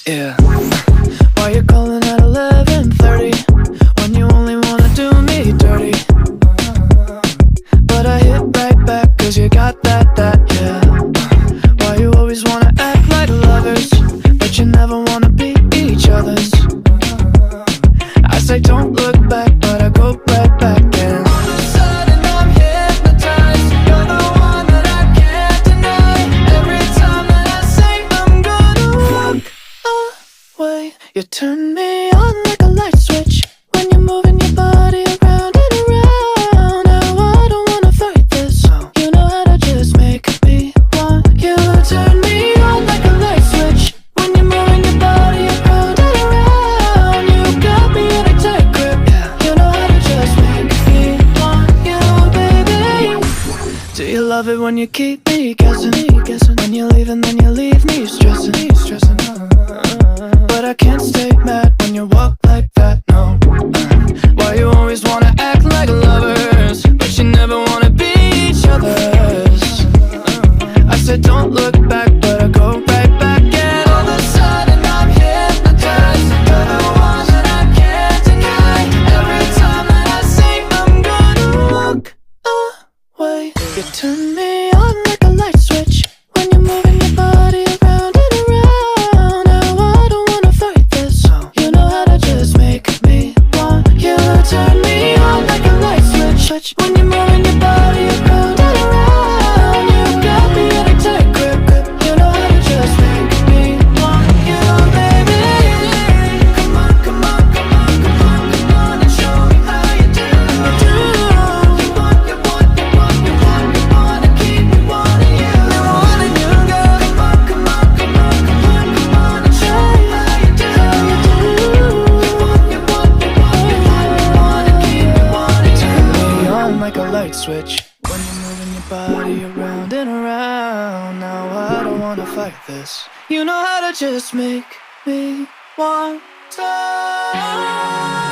Yeah. Why you calling at 11:30 when you only wanna do me dirty? But I hit right back cause you got that, yeah. Why you always wanna act like lovers, but you never wanna be each other's? I say don't look back, but I go right back and all of a sudden I'm hypnotized. You're the one that I can't deny. Every time that I say I'm gonna walk away, you turn me on like a light switch when you're moving your body around and around. Now I don't wanna fight this. You know how to just make me want you. Turn me on like a light switch when you're moving your body around and around. You got me in a tight grip. You know how to just make me want you, baby. Do you love it when you keep me guessing? When you leave and then you leave me stressing. But I can't stay mad when you walk like that, no. Why you always wanna act like lovers, but you never wanna be each other's? I said don't look back, but I go right back and all of a sudden I'm hypnotized. You're the one that I can't deny. Every time that I say I'm gonna walk away, you turn me on like a light switch when you're moving your body around and around. Now I don't wanna fight this. You know how to just make me want you. Turn me on like a light switch when you're moving your body around and around. You got me in a tight grip. You know how to just make me want you, baby. Come on, come on, come on, come on, come on and show me how you do. You want, you want, you want, you want, you wanna keep me wanting you. Wanting you, girl. Come on, come on, come on, come on, come on and show me how you do. You want, you want, you want, you want, you wanna keep me wanting you. Turn me on like a light switch when you're moving your body around and around. Now I don't wanna fight this. You know how to just make me want to.